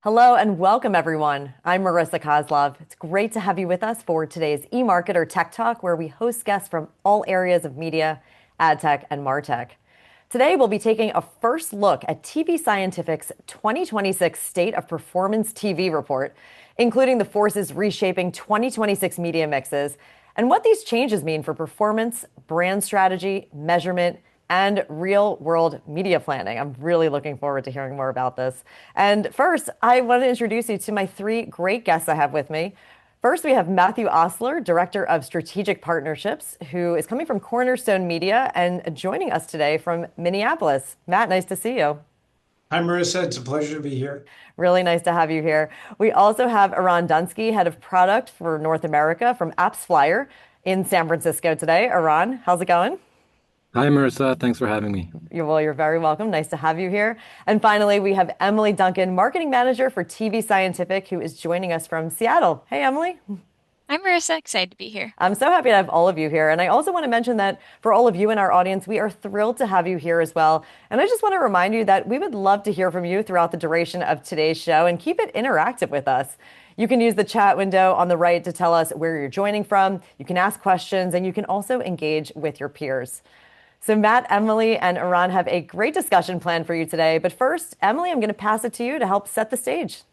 Hello and welcome, everyone. I'm Marissa Kozlov. It's great to have you with us for today's eMarketer Tech Talk, where we host guests from all areas of media, ad tech, and martech. Today, we'll be taking a first look at TvScientific's 2026 State of Performance TV report, including the forces reshaping 2026 media mixes and what these changes mean for performance, brand strategy, measurement, and real world media planning. I'm really looking forward to hearing more about this. And first, I want to introduce you to my three great guests I have with me. First, we have Matthew Osler, Director of Strategic Partnerships, who is coming from Cornerstone Media and joining us today from Minneapolis. Matt, nice to see you. Hi, Marissa. It's a pleasure to be here. Really nice to have you here. We also have Eran Dunsky, Head of Product for North America from Appsflyer in San Francisco today. Eran, how's it going? Hi, Marissa. Thanks for having me. You're very welcome. Nice to have you here. And finally, we have Emily Duncan, Marketing Manager for TvScientific, who is joining us from Seattle. Hey, Emily. I'm Marissa, excited to be here. I'm so happy to have all of you here. And I also want to mention that for all of you in our audience, we are thrilled to have you here as well. And I just want to remind you that we would love to hear from you throughout the duration of today's show and keep it interactive with us. You can use the chat window on the right to tell us where you're joining from. You can ask questions, and you can also engage with your peers. So Matt, Emily, and Eran have a great discussion planned for you today. But first, Emily, I'm going to pass it to you to help set the stage.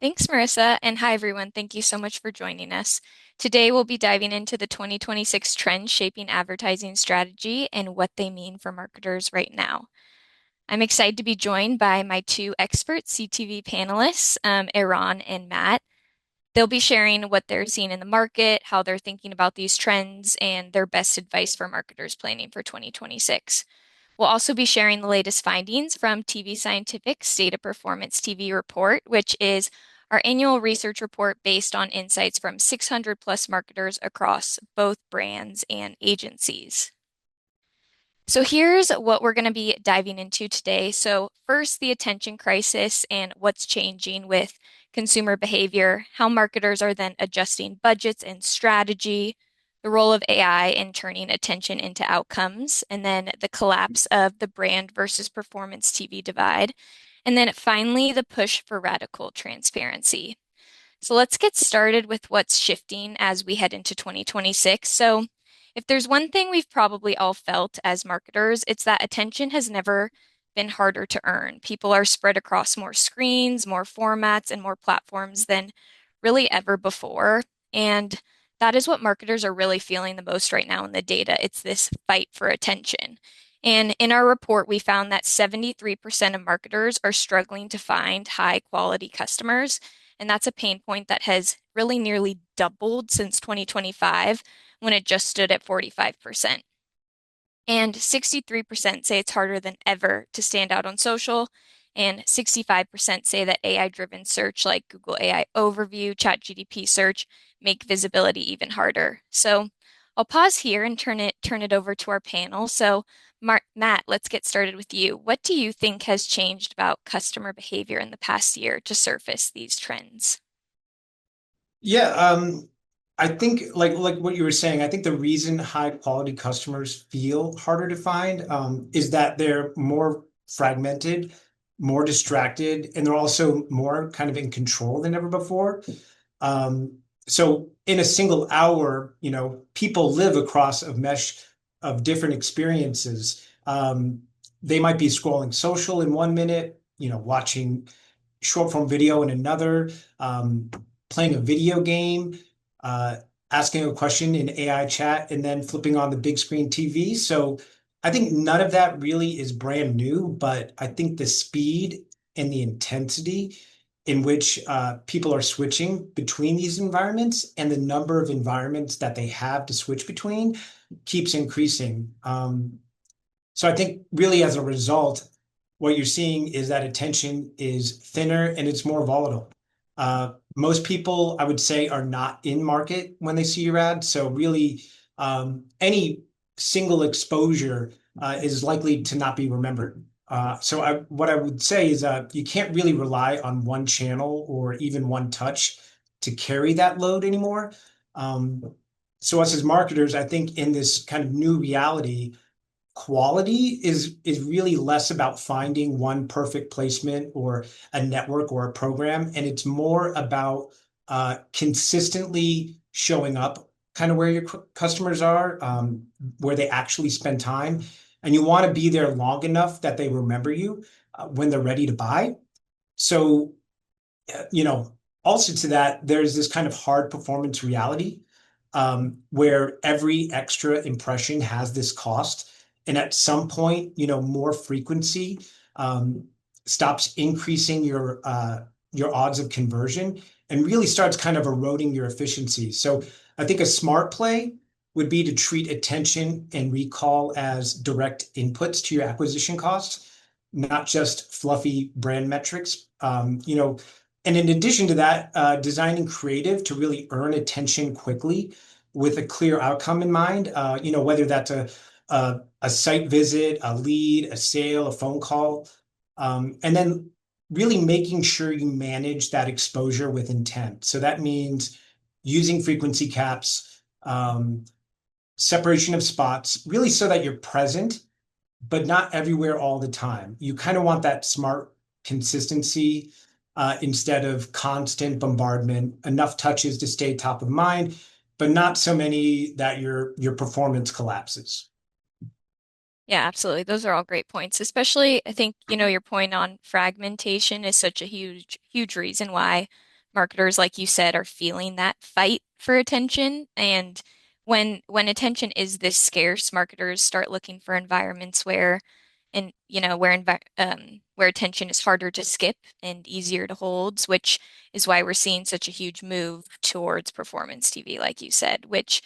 Thanks, Marissa, and hi, everyone. Thank you so much for joining us. Today, we'll be diving into the 2026 trends shaping advertising strategy and what they mean for marketers right now. I'm excited to be joined by my two expert CTV panelists, Eran and Matt. They'll be sharing what they're seeing in the market, how they're thinking about these trends, and their best advice for marketers planning for 2026. We'll also be sharing the latest findings from TvScientific's State of Performance TV report, which is our annual research report based on insights from 600 plus marketers across both brands and agencies. So here's what we're going to be diving into today. So first, the attention crisis and what's changing with consumer behavior, how marketers are then adjusting budgets and strategy, the role of AI in turning attention into outcomes, and then the collapse of the brand versus performance TV divide, and then finally, the push for radical transparency. So let's get started with what's shifting as we head into 2026. So if there's one thing we've probably all felt as marketers, it's that attention has never been harder to earn. People are spread across more screens, more formats, and more platforms than really ever before. And that is what marketers are really feeling the most right now in the data. It's this fight for attention. And in our report, we found that 73% of marketers are struggling to find high quality customers. And that's a pain point that has really nearly doubled since 2025 when it just stood at 45%. And 63% say it's harder than ever to stand out on social. And 65% say that AI-driven search like Google AI Overview, ChatGPT search make visibility even harder. So I'll pause here and turn it over to our panel. So Matt, let's get started with you. What do you think has changed about customer behavior in the past year to surface these trends? Yeah, I think like what you were saying, I think the reason high quality customers feel harder to find is that they're more fragmented, more distracted, and they're also more kind of in control than ever before. So in a single hour, people live across a mesh of different experiences. They might be scrolling social in 1 minute, watching short form video in another, playing a video game, uh, asking a question in AI chat, and then flipping on the big screen TV. So I think none of that really is brand new, but I think the speed and the intensity in which people are switching between these environments and the number of environments that they have to switch between keeps increasing. So I think really as a result, what you're seeing is that attention is thinner and it's more volatile. Most people, I would say, are not in market when they see your ad. So really, any single exposure is likely to not be remembered. What I would say is you can't really rely on one channel or even one touch to carry that load anymore. So us as marketers, I think in this kind of new reality, quality is really less about finding one perfect placement or a network or a program, and it's more about consistently showing up kind of where your customers are, where they actually spend time, and you want to be there long enough that they remember you when they're ready to buy. So, you know, also to that, there's this kind of hard performance reality where every extra impression has this cost. And at some point, more frequency um, stops increasing your odds of conversion and really starts kind of eroding your efficiency. So I think a smart play would be to treat attention and recall as direct inputs to your acquisition costs, not just fluffy brand metrics. And in addition to that, designing creative to really earn attention quickly with a clear outcome in mind, whether that's a site visit, a lead, a sale, a phone call, and then really making sure you manage that exposure with intent. So that means using frequency caps, separation of spots, really so that you're present, but not everywhere all the time. You kind of want that smart consistency instead of constant bombardment, enough touches to stay top of mind, but not so many that your performance collapses. Yeah, absolutely. Those are all great points. Especially, I think, your point on fragmentation is such a huge, huge reason why marketers, like you said, are feeling that fight for attention. And when attention is this scarce, marketers start looking for environments where attention is harder to skip and easier to hold, which is why we're seeing such a huge move towards performance TV, like you said, which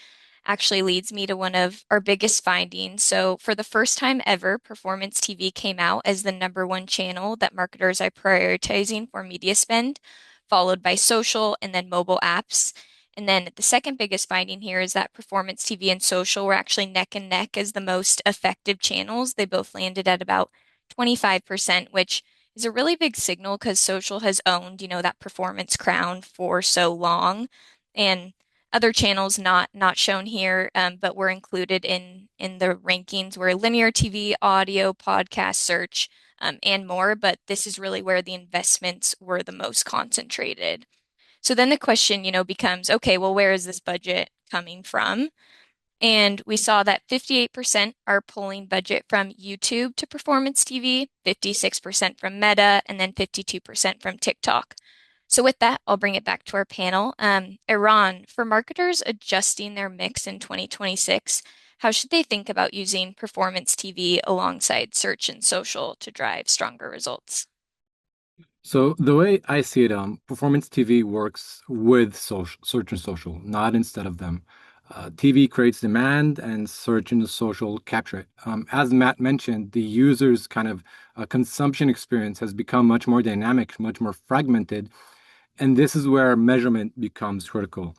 actually leads me to one of our biggest findings. So, for the first time ever, performance TV came out as the #1 channel that marketers are prioritizing for media spend, followed by social and then mobile apps. And then the second biggest finding here is that performance TV and social were actually neck and neck as the most effective channels. They both landed at about 25%, which is a really big signal because social has owned, that performance crown for so long. And other channels not shown here, but were included in the rankings were linear TV, audio, podcast, search, and more. But this is really where the investments were the most concentrated. So then the question, becomes, okay, well, where is this budget coming from? And we saw that 58% are pulling budget from YouTube to performance TV, 56% from Meta, and then 52% from TikTok. So with that, I'll bring it back to our panel. Eran, for marketers adjusting their mix in 2026, how should they think about using performance TV alongside search and social to drive stronger results? So the way I see it, performance TV works with search and social, not instead of them. TV creates demand and search and social capture it. As Matt mentioned, the user's kind of consumption experience has become much more dynamic, much more fragmented, and this is where measurement becomes critical.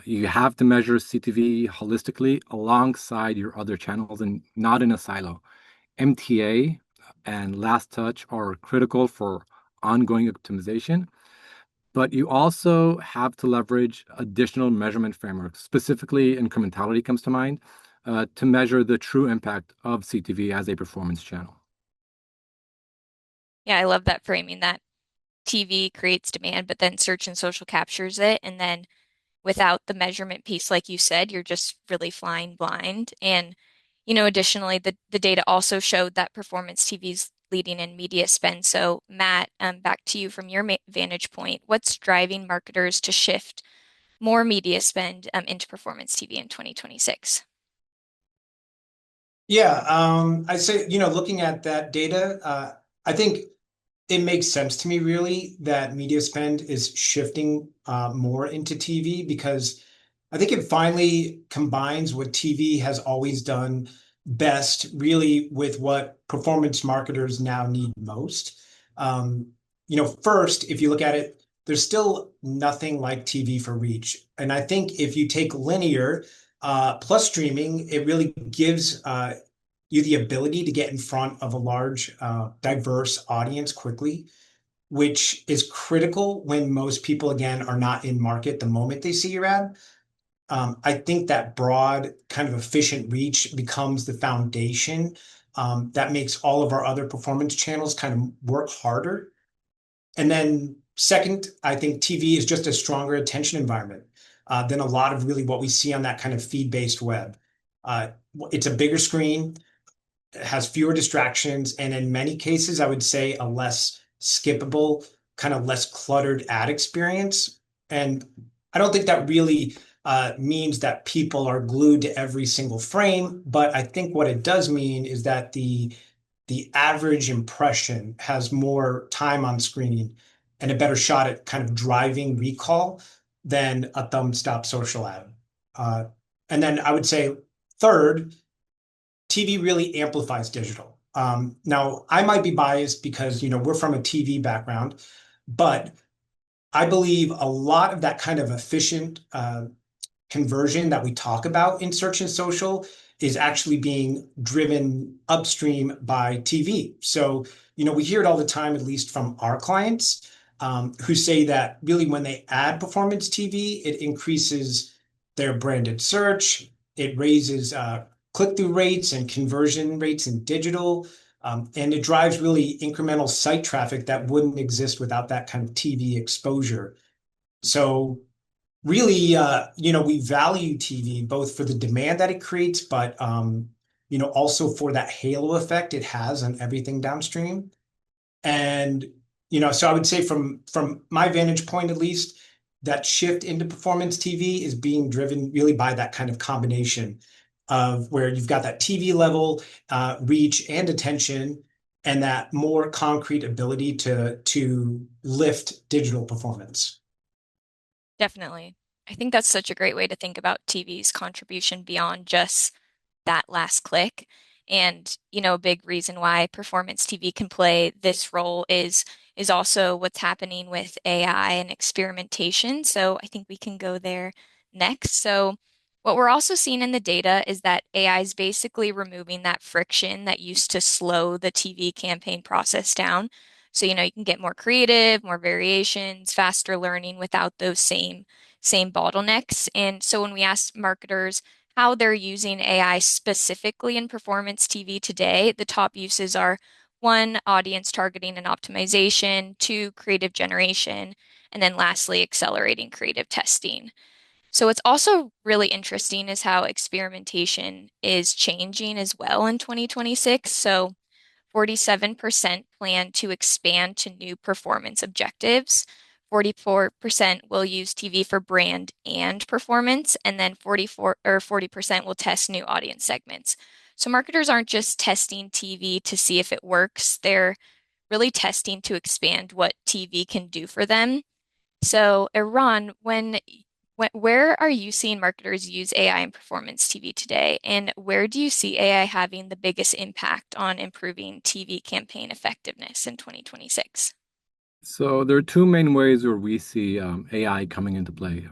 You have to measure CTV holistically alongside your other channels and not in a silo. MTA and last touch are critical for ongoing optimization, but you also have to leverage additional measurement frameworks. Specifically, incrementality comes to mind to measure the true impact of CTV as a performance channel. Yeah, I love that framing that TV creates demand, but then search and social captures it. And then without the measurement piece, like you said, you're just really flying blind. And, additionally, the data also showed that performance TV's leading in media spend. So, Matt, back to you from your vantage point. What's driving marketers to shift more media spend into performance TV in 2026? Yeah, I say, looking at that data, I think it makes sense to me really that media spend is shifting more into TV because I think it finally combines what TV has always done best, really, with what performance marketers now need most. First, if you look at it, there's still nothing like TV for reach. And I think if you take linear plus streaming, it really gives you the ability to get in front of a large, diverse audience quickly, which is critical when most people, again, are not in market the moment they see your ad. I think that broad kind of efficient reach becomes the foundation that makes all of our other performance channels kind of work harder. And then second, I think TV is just a stronger attention environment than a lot of really what we see on that kind of feed-based web. Uh, it's a bigger screen, it has fewer distractions, and in many cases, I would say a less skippable, kind of less cluttered ad experience. And I don't think that really means that people are glued to every single frame, but I think what it does mean is that the average impression has more time on screen and a better shot at kind of driving recall than a thumbs stop social ad. Uh, and then I would say third, TV really amplifies digital. Now, I might be biased because we're from a TV background, but I believe a lot of that kind of efficient conversion that we talk about in search and social is actually being driven upstream by TV. So, we hear it all the time, at least from our clients, who say that really when they add performance TV, it increases their branded search, it raises click-through rates and conversion rates in digital, and it drives really incremental site traffic that wouldn't exist without that kind of TV exposure. So really, we value TV both for the demand that it creates, but also for that halo effect it has on everything downstream. And so I would say from my vantage point, at least, that shift into performance TV is being driven really by that kind of combination of where you've got that TV level reach and attention, and that more concrete ability to lift digital performance. Definitely. I think that's such a great way to think about TV's contribution beyond just that last click. And, a big reason why performance TV can play this role is also what's happening with AI and experimentation. So I think we can go there next. So what we're also seeing in the data is that AI is basically removing that friction that used to slow the TV campaign process down. So, you can get more creative, more variations, faster learning without those same bottlenecks. And so when we ask marketers how they're using AI specifically in performance TV today, the top uses are one, audience targeting and optimization, two, creative generation, and then lastly, accelerating creative testing. So what's also really interesting is how experimentation is changing as well in 2026. So 47% plan to expand to new performance objectives. 44% will use TV for brand and performance, and then 40% will test new audience segments. So marketers aren't just testing TV to see if it works, they're really testing to expand what TV can do for them. So, Eran, where are you seeing marketers use AI in performance TV today? And where do you see AI having the biggest impact on improving TV campaign effectiveness in 2026? So there are two main ways where we see AI coming into play.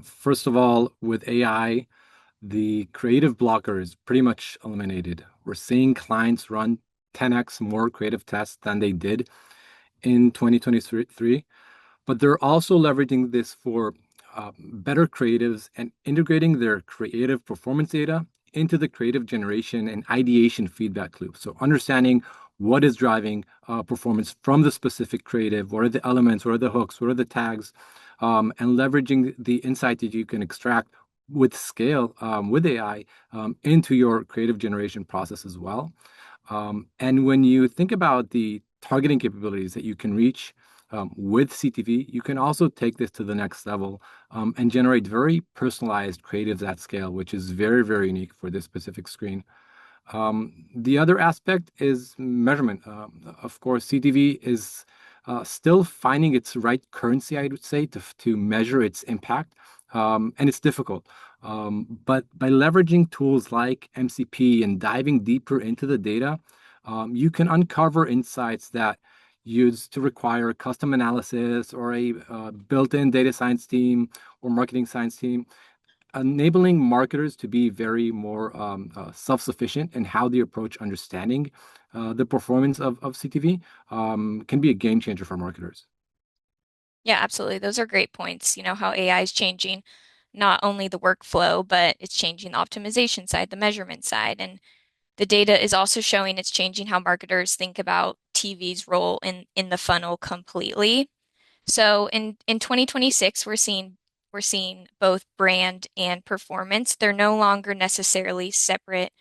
First of all, with AI, the creative blocker is pretty much eliminated. We're seeing clients run 10x more creative tests than they did in 2023, but they're also leveraging this for better creatives and integrating their creative performance data into the creative generation and ideation feedback loop. So understanding what is driving performance from the specific creative, what are the elements, what are the hooks, what are the tags, and leveraging the insight that you can extract with scale with AI into your creative generation process as well. And when you think about the targeting capabilities that you can reach with CTV, you can also take this to the next level and generate very personalized creatives at scale, which is very, very unique for this specific screen. The other aspect is measurement. Of course, CTV is still finding its right currency, I would say, to measure its impact. And it's difficult. But by leveraging tools like MCP and diving deeper into the data, you can uncover insights that used to require custom analysis or a built-in data science team or marketing science team, enabling marketers to be very more self-sufficient in how they approach understanding the performance of CTV can be a game changer for marketers. Yeah, absolutely. Those are great points. How AI is changing not only the workflow, but it's changing the optimization side, the measurement side. And the data is also showing it's changing how marketers think about TV's role in the funnel completely. So in 2026, we're seeing both brand and performance. They're no longer necessarily separate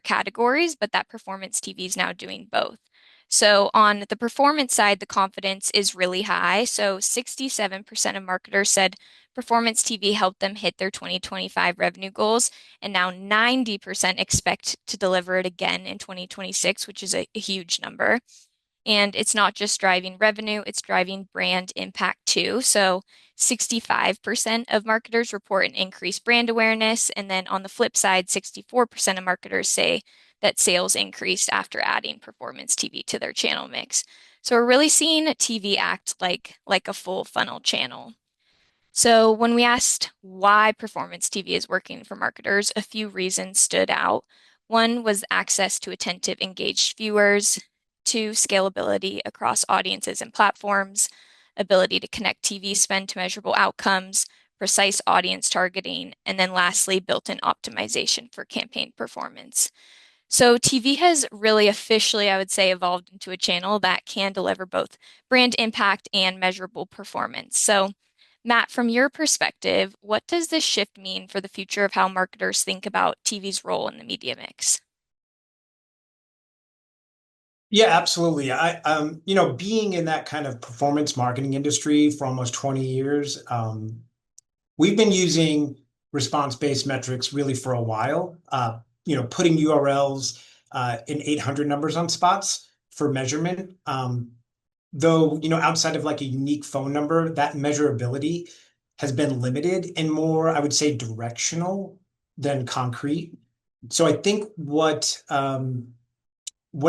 categories, but that performance TV is now doing both. So on the performance side, the confidence is really high. So 67% of marketers said performance TV helped them hit their 2025 revenue goals, and now 90% expect to deliver it again in 2026, which is a huge number. And it's not just driving revenue, it's driving brand impact too. So 65% of marketers report an increased brand awareness. And then on the flip side, 64% of marketers say that sales increased after adding performance TV to their channel mix. So we're really seeing TV act like a full funnel channel. So when we asked why performance TV is working for marketers, a few reasons stood out. One was access to attentive, engaged viewers. Two, scalability across audiences and platforms. Ability to connect TV spend to measurable outcomes. Precise audience targeting. And then lastly, built-in optimization for campaign performance. So TV has really officially, I would say, evolved into a channel that can deliver both brand impact and measurable performance. So Matt, from your perspective, what does this shift mean for the future of how marketers think about TV's role in the media mix? Yeah, absolutely. Being in that kind of performance marketing industry for almost 20 years, we've been using response-based metrics really for a while. Putting URLs in 800 numbers on spots for measurement. Though, outside of like a unique phone number, that measurability has been limited and more, I would say, directional than concrete. So I think what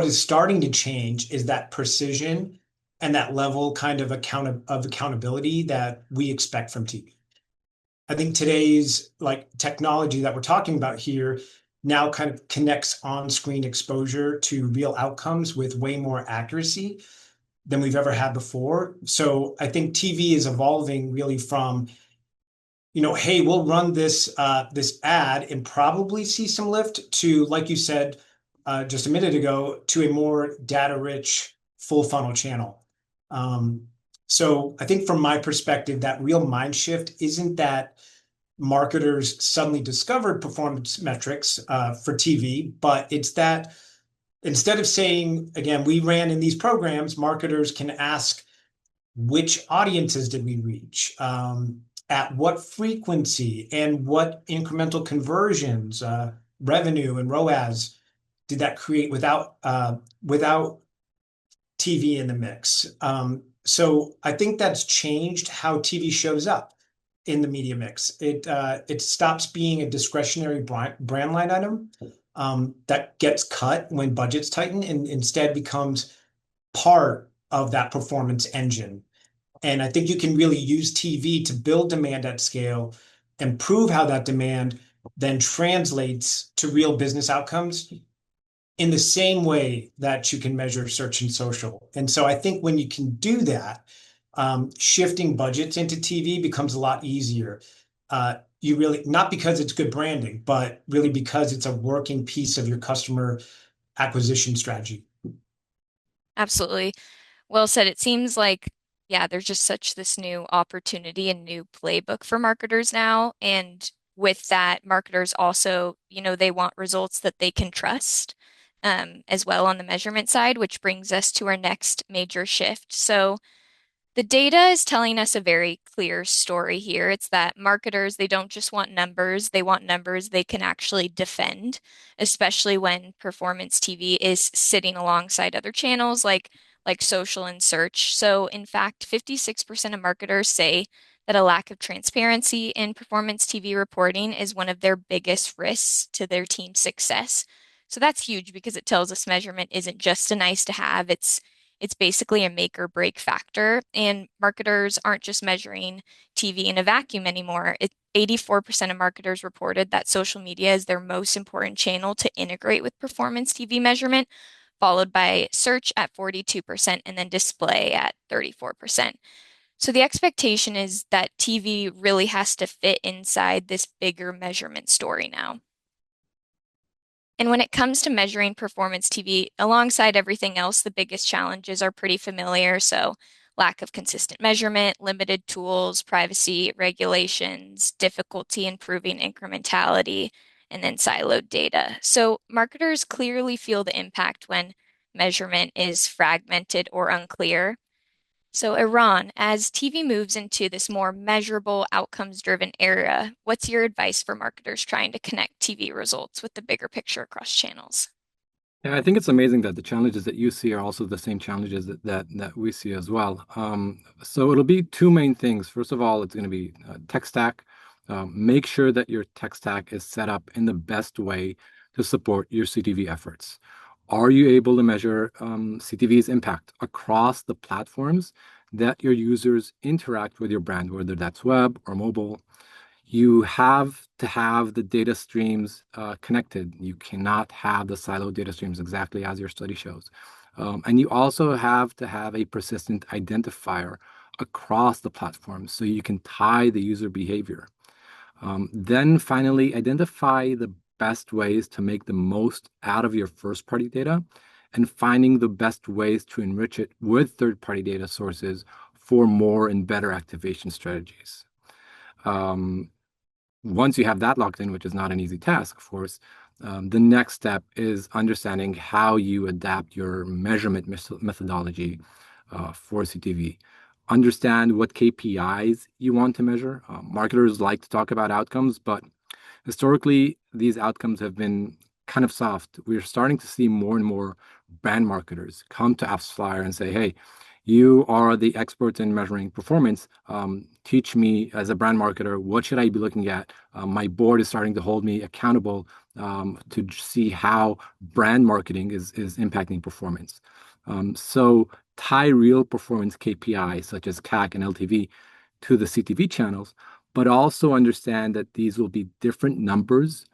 is starting to change is that precision and that level kind of accountability that we expect from TV. I think today's like technology that we're talking about here now kind of connects on-screen exposure to real outcomes with way more accuracy than we've ever had before. So I think TV is evolving really from, hey, we'll run this ad and probably see some lift to, like you said just a minute ago, to a more data-rich full funnel channel. So I think from my perspective, that real mind shift isn't that marketers suddenly discovered performance metrics for TV, but it's that instead of saying, again, we ran in these programs, marketers can ask which audiences did we reach, at what frequency, and what incremental conversions, revenue and ROAS did that create without TV in the mix. So I think that's changed how TV shows up in the media mix. It stops being a discretionary brand line item that gets cut when budgets tighten and instead becomes part of that performance engine. And I think you can really use TV to build demand at scale and prove how that demand then translates to real business outcomes in the same way that you can measure search and social. And so I think when you can do that, shifting budgets into TV becomes a lot easier. You really, not because it's good branding, but really because it's a working piece of your customer acquisition strategy. Absolutely. Well said. It seems like, yeah, there's just such this new opportunity and new playbook for marketers now. And with that, marketers also, they want results that they can trust, as well on the measurement side, which brings us to our next major shift. So the data is telling us a very clear story here. It's that marketers, they don't just want numbers they can actually defend, especially when performance TV is sitting alongside other channels like social and search. So in fact, 56% of marketers say that a lack of transparency in performance TV reporting is one of their biggest risks to their team's success. So that's huge because it tells us measurement isn't just a nice to have, it's basically a make or break factor. And marketers aren't just measuring TV in a vacuum anymore. 84% of marketers reported that social media is their most important channel to integrate with performance TV measurement, followed by search at 42% and then display at 34%. So the expectation is that TV really has to fit inside this bigger measurement story now. And when it comes to measuring performance TV, alongside everything else, the biggest challenges are pretty familiar. So, lack of consistent measurement, limited tools, privacy regulations, difficulty in proving incrementality, and then siloed data. So, marketers clearly feel the impact when measurement is fragmented or unclear. So, Eran, as TV moves into this more measurable, outcomes-driven era, what's your advice for marketers trying to connect TV results with the bigger picture across channels? Yeah, I think it's amazing that the challenges that you see are also the same challenges that we see as well. So it'll be two main things. First of all, it's going to be tech stack. Make sure that your tech stack is set up in the best way to support your CTV efforts. Are you able to measure CTV's impact across the platforms that your users interact with your brand, whether that's web or mobile? You have to have the data streams connected. You cannot have the siloed data streams exactly as your study shows. And you also have to have a persistent identifier across the platforms so you can tie the user behavior. Then finally, identify the best ways to make the most out of your first party data and finding the best ways to enrich it with third party data sources for more and better activation strategies. Um, Once you have that locked in, which is not an easy task, of course, the next step is understanding how you adapt your measurement methodology for CTV. Understand what KPIs you want to measure. Marketers like to talk about outcomes, but historically, these outcomes have been kind of soft. We're starting to see more and more brand marketers come to Appsflyer and say, hey, you are the experts in measuring performance. Teach me as a brand marketer, what should I be looking at? My board is starting to hold me accountable to see how brand marketing is impacting performance. So tie real performance KPIs such as CAC and LTV to the CTV channels, but also understand that these will be different numbers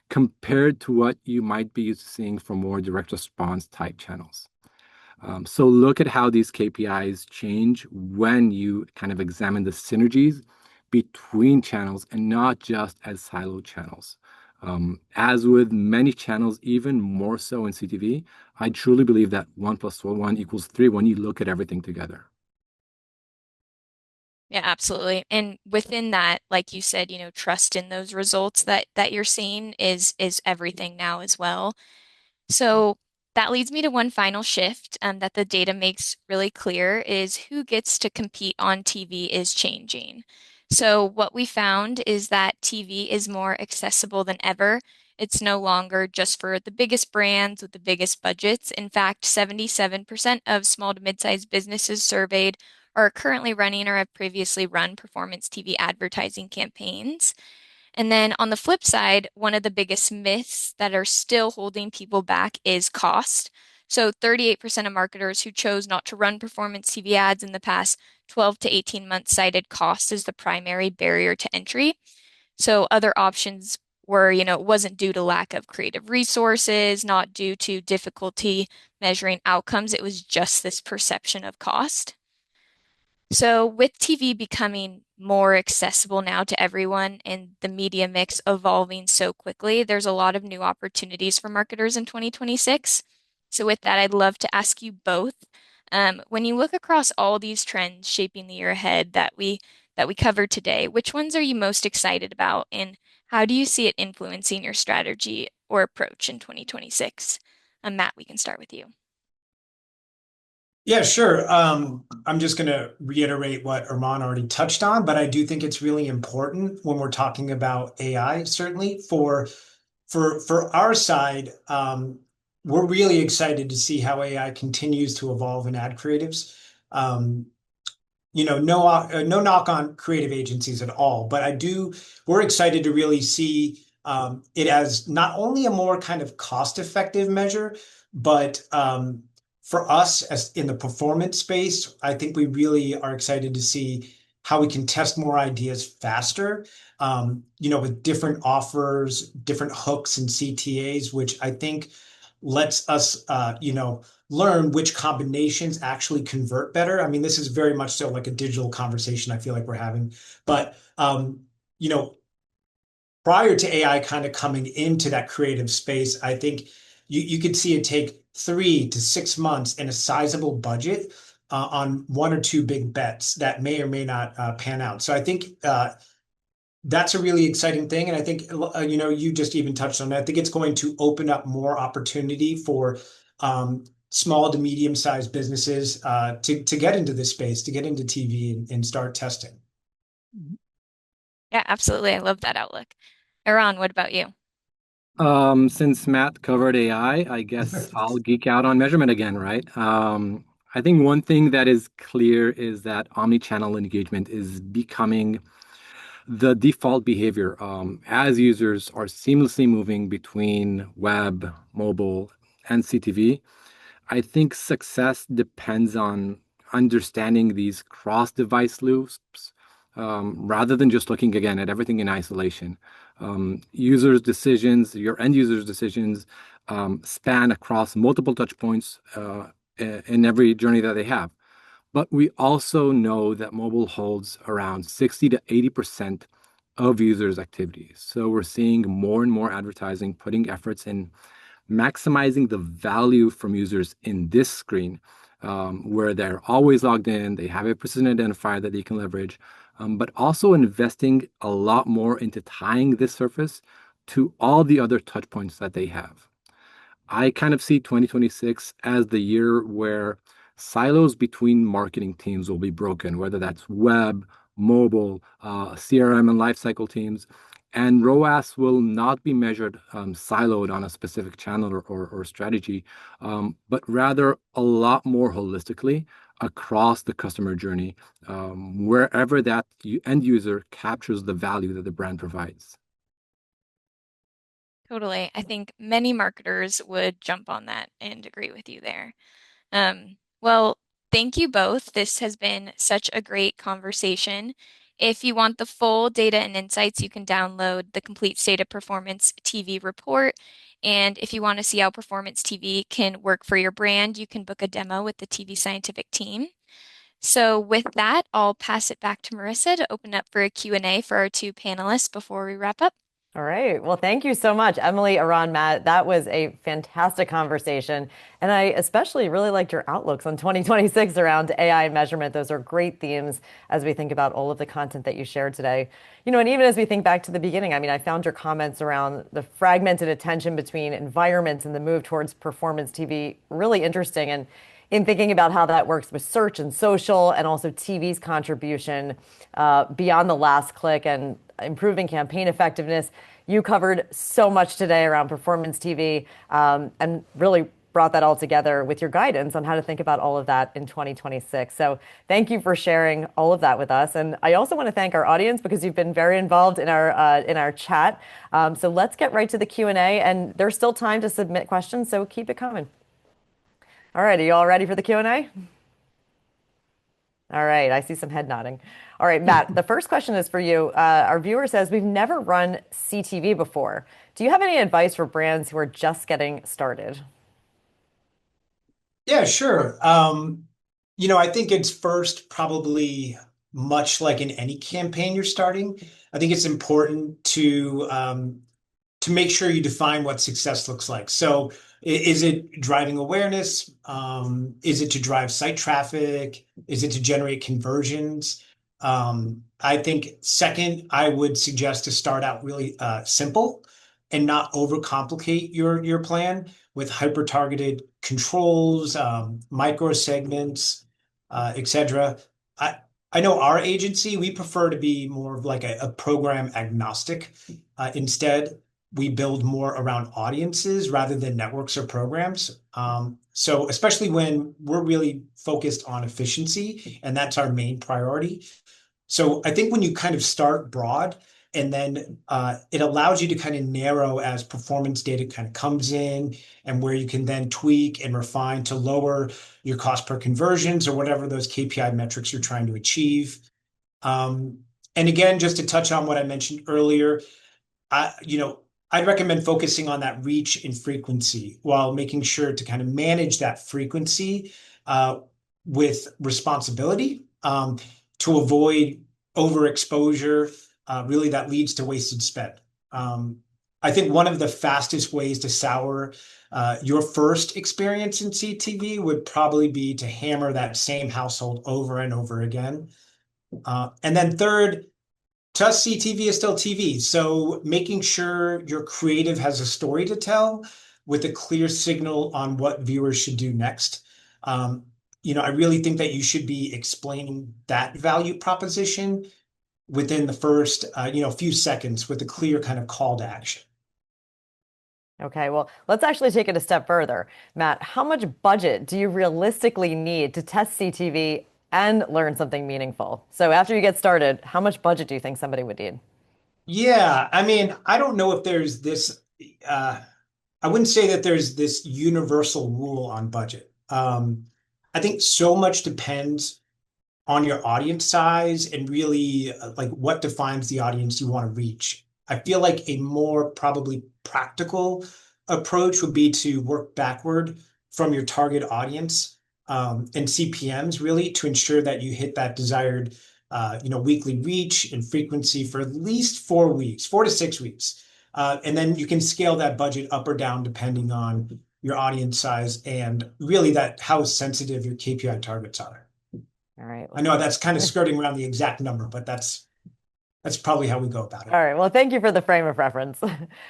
compared to what you might be used to seeing from more direct response type channels. So look at how these KPIs change when you kind of examine the synergies between channels and not just as siloed channels. As with many channels, even more so in CTV, I truly believe that 1 + 1 = 3 when you look at everything together. Yeah, absolutely. And within that, like you said, trust in those results that you're seeing is everything now as well. So that leads me to one final shift that the data makes really clear is who gets to compete on TV is changing. So what we found is that TV is more accessible than ever. It's no longer just for the biggest brands with the biggest budgets. In fact, 77% of small to mid-sized businesses surveyed are currently running or have previously run performance TV advertising campaigns. And then on the flip side, one of the biggest myths that are still holding people back is cost. So 38% of marketers who chose not to run performance TV ads in the past 12 to 18 months cited cost as the primary barrier to entry. So other options were, it wasn't due to lack of creative resources, not due to difficulty measuring outcomes. It was just this perception of cost. So, with TV becoming more accessible now to everyone and the media mix evolving so quickly, there's a lot of new opportunities for marketers in 2026. So, with that, I'd love to ask you both, when you look across all these trends shaping the year ahead that we covered today, which ones are you most excited about, and how do you see it influencing your strategy or approach in 2026? Matt, we can start with you. Yeah, sure. I'm just going to reiterate what Arman already touched on, but I do think it's really important when we're talking about AI, certainly for our side, we're really excited to see how AI continues to evolve in ad creatives. Um, no knock on creative agencies at all, but we're excited to really see it as not only a more kind of cost-effective measure, but for us as in the performance space, I think we really are excited to see how we can test more ideas faster, with different offers, different hooks and CTAs, which I think lets us, learn which combinations actually convert better. I mean, this is very much so like a digital conversation I feel like we're having. But, you know, prior to AI kind of coming into that creative space, I think you could see it take 3 to 6 months and a sizable budget on one or two big bets that may or may not pan out. So I think that's a really exciting thing. And I think, you just even touched on that. I think it's going to open up more opportunity for small to medium-sized businesses to get into this space, to get into TV and start testing. Yeah, absolutely. I love that outlook. Eran, what about you? Since Matt covered AI, I guess I'll geek out on measurement again, right? I think one thing that is clear is that omni-channel engagement is becoming the default behavior as users are seamlessly moving between web, mobile, and CTV. I think success depends on understanding these cross-device loops rather than just looking again at everything in isolation. Users' decisions, your end users' decisions, span across multiple touch points in every journey that they have. But we also know that mobile holds around 60 to 80% of users' activities. So we're seeing more and more advertising putting efforts in maximizing the value from users in this screen, where they're always logged in, they have a precision identifier that they can leverage, but also investing a lot more into tying this surface to all the other touch points that they have. I kind of see 2026 as the year where silos between marketing teams will be broken, whether that's web, mobile, CRM, and lifecycle teams. And ROAS will not be measured siloed on a specific channel or strategy, but rather a lot more holistically across the customer journey, wherever that end user captures the value that the brand provides. Totally. I think many marketers would jump on that and agree with you there. Well, thank you both. This has been such a great conversation. If you want the full data and insights, you can download the Complete State of Performance TV report. And if you want to see how Performance TV can work for your brand, you can book a demo with the TvScientific team. So with that, I'll pass it back to Marissa to open up for a Q&A for our two panelists before we wrap up. All right. Well, thank you so much, Emily, Eran, Matt. That was a fantastic conversation. And I especially really liked your outlooks on 2026 around AI measurement. Those are great themes as we think about all of the content that you shared today. And even as we think back to the beginning, I mean, I found your comments around the fragmented attention between environments and the move towards performance TV really interesting. And in thinking about how that works with search and social and also TV's contribution beyond the last click and improving campaign effectiveness. You covered so much today around performance TV and really brought that all together with your guidance on how to think about all of that in 2026. So thank you for sharing all of that with us. And I also want to thank our audience because you've been very involved in our chat. So let's get right to the Q&A. And there's still time to submit questions, so keep it coming. All right, are you all ready for the Q&A? All right, I see some head nodding. All right, Matt, the first question is for you. Our viewer says, we've never run CTV before. Do you have any advice for brands who are just getting started? Yeah, sure. I think it's first probably much like in any campaign you're starting. I think it's important to make sure you define what success looks like. So is it driving awareness? Is it to drive site traffic? Is it to generate conversions? I think second, I would suggest to start out really simple and not overcomplicate your plan with hyper-targeted controls, micro segments, etc. I know our agency, we prefer to be more of like a program agnostic. Instead, we build more around audiences rather than networks or programs. So especially when we're really focused on efficiency, and that's our main priority. So I think when you kind of start broad, and then it allows you to kind of narrow as performance data kind of comes in, and where you can then tweak and refine to lower your cost per conversions or whatever those KPI metrics you're trying to achieve. And again, just to touch on what I mentioned earlier, I'd recommend focusing on that reach and frequency while making sure to kind of manage that frequency uh, with responsibility to avoid overexposure, really that leads to wasted spend. Um, I think one of the fastest ways to sour your first experience in CTV would probably be to hammer that same household over and over again. And then third, to us, CTV is still TV. So making sure your creative has a story to tell with a clear signal on what viewers should do next. Um, I really think that you should be explaining that value proposition within the first, few seconds with a clear kind of call to action. Okay, well, let's actually take it a step further. Matt, how much budget do you realistically need to test CTV and learn something meaningful? So after you get started, how much budget do you think somebody would need? Yeah, I mean, I don't know if there's this, uh, I wouldn't say that there's this universal rule on budget. I think so much depends on your audience size and really like what defines the audience you want to reach. I feel like a more probably practical approach would be to work backward from your target audience and CPMs really to ensure that you hit that desired weekly reach and frequency for at least 4 weeks, 4 to 6 weeks. And then you can scale that budget up or down depending on your audience size and really that how sensitive your KPI targets are. All right. I know that's kind of skirting around the exact number, but that's probably how we go about it. All right. Well, thank you for the frame of reference.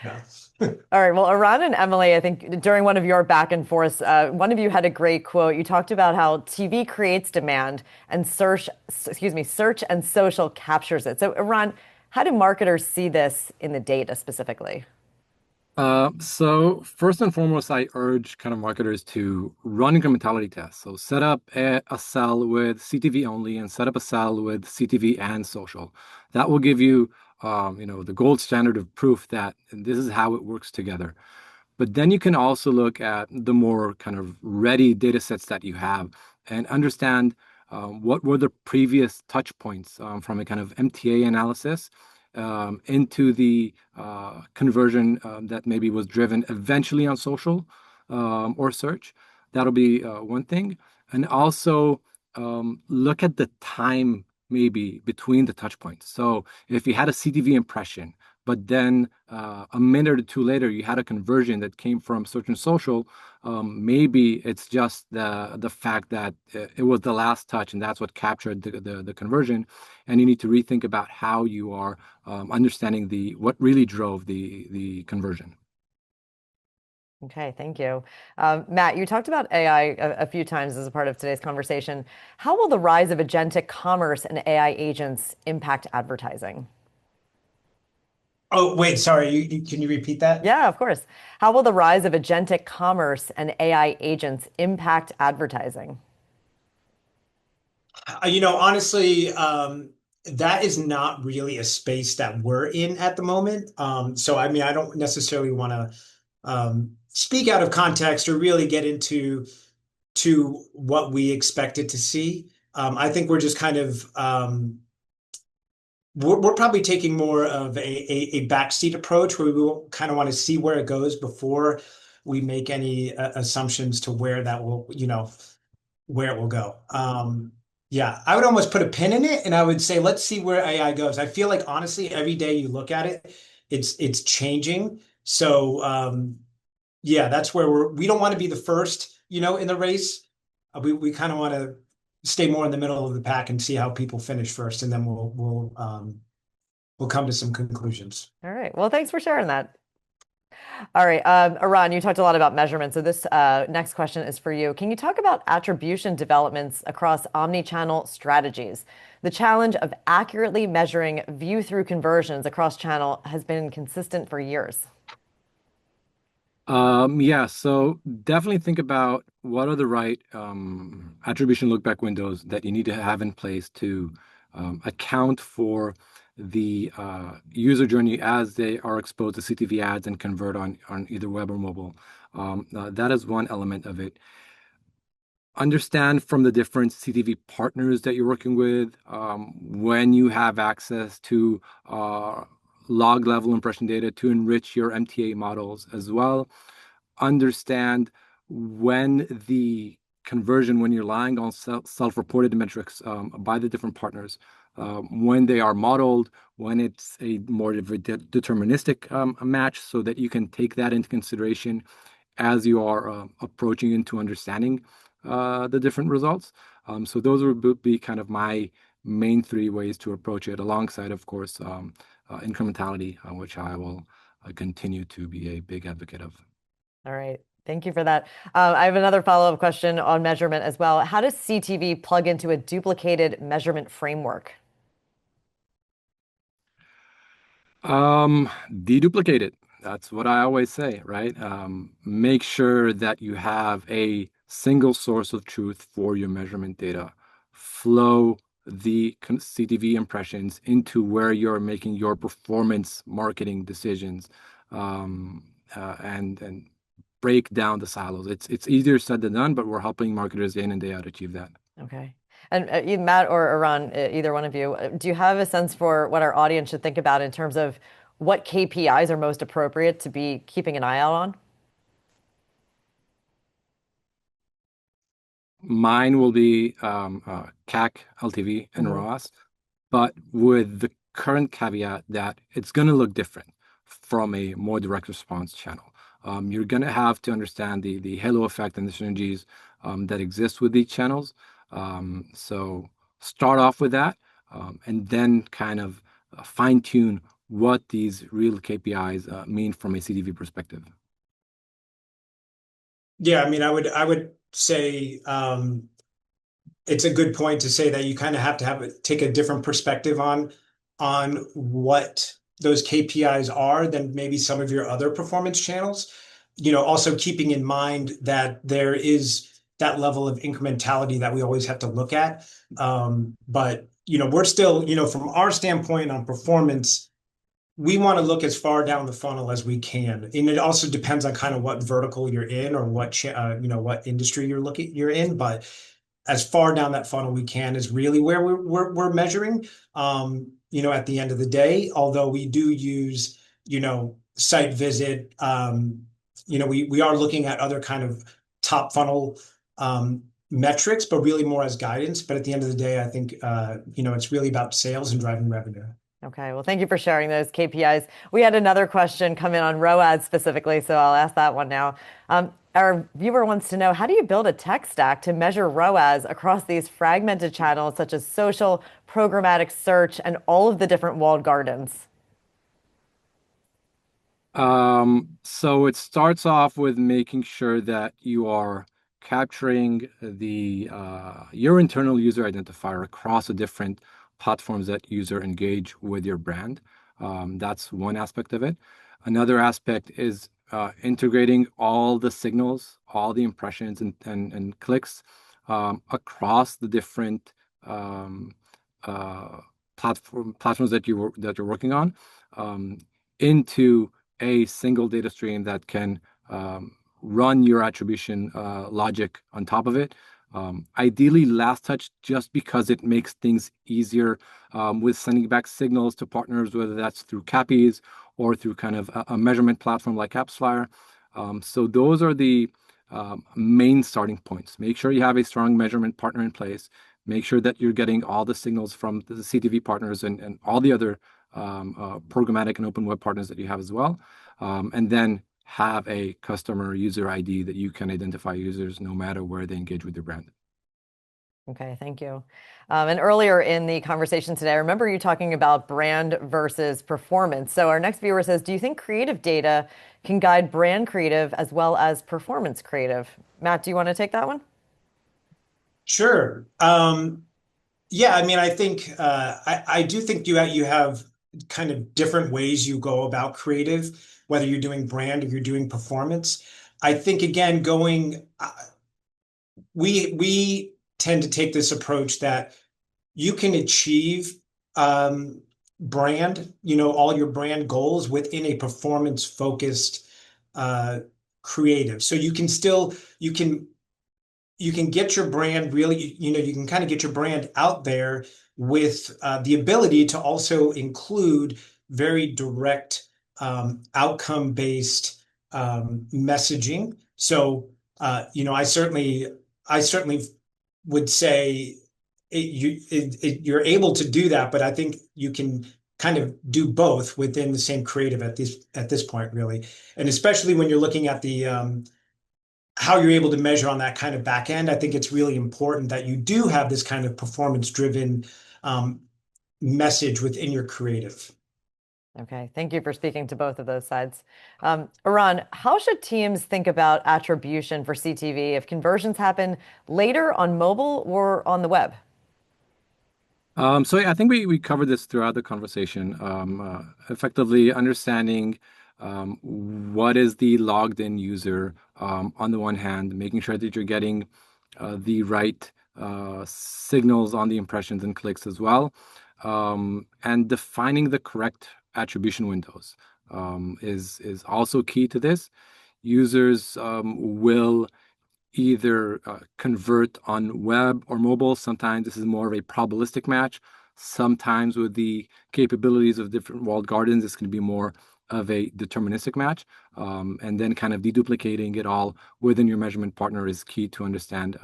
Yeah. All right. Well, Eran and Emily, I think during one of your back and forths, one of you had a great quote. You talked about how TV creates demand and search and social captures it. So, Eran, how do marketers see this in the data specifically? So first and foremost, I urge kind of marketers to run incrementality tests. So set up a cell with CTV only and set up a cell with CTV and social. That will give you, the gold standard of proof that this is how it works together. But then you can also look at the more kind of ready data sets that you have and understand what were the previous touch points from a kind of MTA analysis into the conversion that maybe was driven eventually on social or search. That'll be one thing. And also look at the time maybe between the touch points. So if you had a CTV impression, but then a minute or two later you had a conversion that came from search and social, maybe it's just the fact that it was the last touch and that's what captured the conversion, and you need to rethink about how you are understanding what really drove the conversion. Okay, thank you. Matt, you talked about AI a few times as a part of today's conversation. How will the rise of agentic commerce and AI agents impact advertising? Oh, wait, sorry. Can you repeat that? Yeah, of course. How will the rise of agentic commerce and AI agents impact advertising? Honestly, that is not really a space that we're in at the moment. So, I mean, I don't necessarily want to speak out of context or really get into what we expected to see. I think we're just kind of we're probably taking more of a backseat approach where we will kind of want to see where it goes before we make any assumptions to where that will, where it will go. Yeah, I would almost put a pin in it and I would say, let's see where AI goes. I feel like honestly, every day you look at it, it's changing. So yeah, that's where we don't want to be the first, in the race. We kind of want to stay more in the middle of the pack and see how people finish first, and then we'll come to some conclusions. All right. Well, thanks for sharing that. All right. Eran, you talked a lot about measurement. So this next question is for you. Can you talk about attribution developments across omni-channel strategies? The challenge of accurately measuring view-through conversions across channel has been consistent for years. Yeah, so definitely think about what are the right attribution lookback windows that you need to have in place to account for the user journey as they are exposed to CTV ads and convert on either web or mobile. That is one element of it. Understand from the different CTV partners that you're working with when you have access to log level impression data to enrich your MTA models as well. Understand when the conversion, when you're relying on self-reported metrics by the different partners, when they are modeled, when it's a more of a deterministic match, so that you can take that into consideration as you are approaching into understanding the different results. So those would be kind of my main three ways to approach it, alongside, of course, incrementality, which I will continue to be a big advocate of. All right. Thank you for that. I have another follow-up question on measurement as well. How does CTV plug into a duplicated measurement framework? Deduplicate it. That's what I always say, right? Make sure that you have a single source of truth for your measurement data. Flow the CTV impressions into where you're making your performance marketing decisions, and break down the silos. It's easier said than done, but we're helping marketers day in and day out achieve that. Okay. And Matt or Eran, either one of you, do you have a sense for what our audience should think about in terms of what KPIs are most appropriate to be keeping an eye out on? Mine will be CAC, LTV, and ROAS, but with the current caveat that it's going to look different from a more direct response channel. You're going to have to understand the halo effect and the synergies that exist with these channels. So start off with that, and then kind of fine tune what these real KPIs mean from a CTV perspective. Yeah, I mean, I would say it's a good point to say that you kind of have to take a different perspective on what those KPIs are than maybe some of your other performance channels. Also keeping in mind that there is that level of incrementality that we always have to look at. But we're still, from our standpoint on performance, we want to look as far down the funnel as we can, and it also depends on kind of what vertical you're in or what what industry you're in. But as far down that funnel we can is really where we're measuring. At the end of the day, although we do use site visit, we are looking at other kind of top funnel metrics, but really more as guidance. But at the end of the day, I think it's really about sales and driving revenue. Okay, well, thank you for sharing those KPIs. We had another question come in on ROAS specifically, so I'll ask that one now. Our viewer wants to know, how do you build a tech stack to measure ROAS across these fragmented channels such as social, programmatic search, and all of the different walled gardens? So it starts off with making sure that you are capturing your internal user identifier across the different platforms that user engage with your brand. That's one aspect of it. Another aspect is integrating all the signals, all the impressions and clicks across the different platforms that you're working on into a single data stream that can run your attribution logic on top of it. Ideally last touch, just because it makes things easier with sending back signals to partners, whether that's through CAPIs or through kind of a measurement platform like Appsflyer. So those are the main starting points. Make sure you have a strong measurement partner in place. Make sure that you're getting all the signals from the CTV partners and all the other programmatic and open web partners that you have as well. And then have a customer user ID that you can identify users no matter where they engage with your brand. Okay, thank you. And earlier in the conversation today, I remember you talking about brand versus performance. So our next viewer says, do you think creative data can guide brand creative as well as performance creative? Matt, do you want to take that one? Sure. Yeah, I mean, I think I do think you have kind of different ways you go about creative, whether you're doing brand or you're doing performance. I think again, we tend to take this approach that you can achieve brand, all your brand goals within a performance focused creative. So you can get your brand really, you can kind of get your brand out there with the ability to also include very direct, outcome-based messaging. So, I certainly would say you're able to do that, but I think you can kind of do both within the same creative at this point, really. And especially when you're looking at the how you're able to measure on that kind of back end, I think it's really important that you do have this kind of performance-driven message within your creative. Okay, thank you for speaking to both of those sides. Eran, how should teams think about attribution for CTV if conversions happen later on mobile or on the web? So I think we covered this throughout the conversation. Effectively understanding what is the logged in user on the one hand, making sure that you're getting the right signals on the impressions and clicks as well, and defining the correct attribution windows is also key to this. Users will either convert on web or mobile. Sometimes this is more of a probabilistic match. Sometimes with the capabilities of different walled gardens, this can be more of a deterministic match. And then kind of deduplicating it all within your measurement partner is key to understand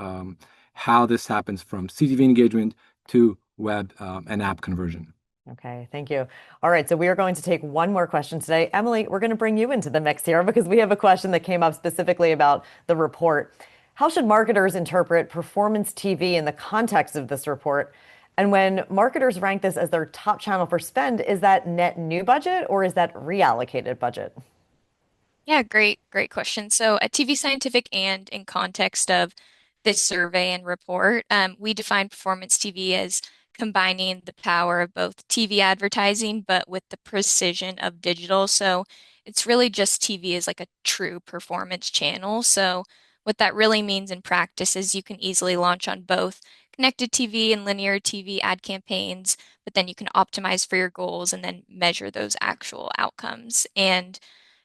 how this happens from CTV engagement to web and app conversion. Okay, thank you. All right, so we are going to take one more question today. Emily, we're going to bring you into the mix here because we have a question that came up specifically about the report. How should marketers interpret performance TV in the context of this report? And when marketers rank this as their top channel for spend, is that net new budget or is that reallocated budget? Yeah, great question. So at TvScientific and in context of this survey and report, we define performance TV as combining the power of both TV advertising, but with the precision of digital. So it's really just TV as like a true performance channel. So what that really means in practice is you can easily launch on both connected TV and linear TV ad campaigns, but then you can optimize for your goals and then measure those actual outcomes. And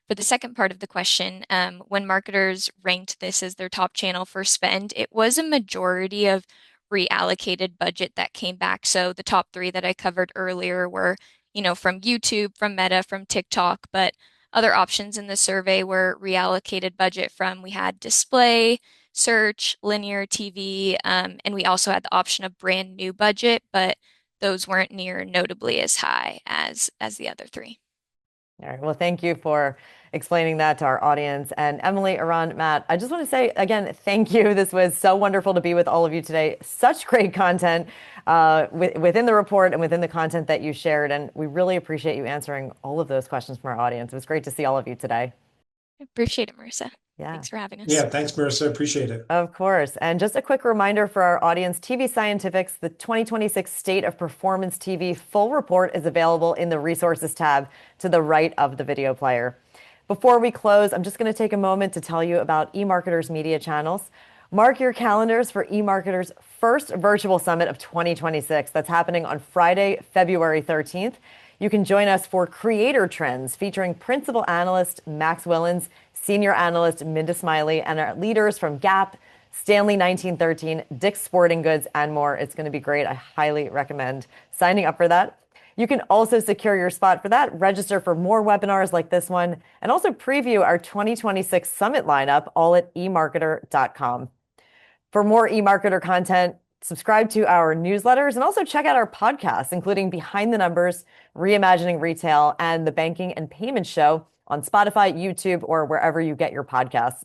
for the second part of the question, when marketers ranked this as their top channel for spend, it was a majority of reallocated budget that came back. So the top three that I covered earlier were, from YouTube, from Meta, from TikTok, but other options in the survey were reallocated budget from we had display, search, linear TV, and we also had the option of brand new budget, but those weren't near notably as high as the other three. All right. Well, thank you for explaining that to our audience. And Emily, Eran, Matt, I just want to say again, thank you. This was so wonderful to be with all of you today. Such great content within the report and within the content that you shared. And we really appreciate you answering all of those questions from our audience. It was great to see all of you today. I appreciate it, Marissa. Yeah. Thanks for having us. Yeah, thanks, Marissa. Appreciate it. Of course. And just a quick reminder for our audience, TvScientific's the 2026 State of Performance TV full report is available in the Resources tab to the right of the video player. Before we close, I'm just going to take a moment to tell you about eMarketer's media channels. Mark your calendars for eMarketer's first virtual summit of 2026. That's happening on Friday, February 13th. You can join us for Creator Trends featuring principal analyst Max Willens, senior analyst Minda Smiley, and our leaders from Gap, Stanley 1913, Dick's Sporting Goods, and more. It's going to be great. I highly recommend signing up for that. You can also secure your spot for that, register for more webinars like this one, and also preview our 2026 summit lineup all at emarketer.com. For more eMarketer content, subscribe to our newsletters and also check out our podcasts, including Behind the Numbers, Reimagining Retail, and The Banking and Payments Show on Spotify, YouTube, or wherever you get your podcasts.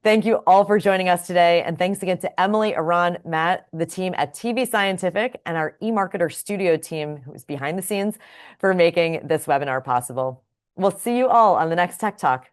Thank you all for joining us today. And thanks again to Emily, Eran, Matt, the team at TvScientific, and our eMarketer studio team, who's behind the scenes, for making this webinar possible. We'll see you all on the next Tech Talk.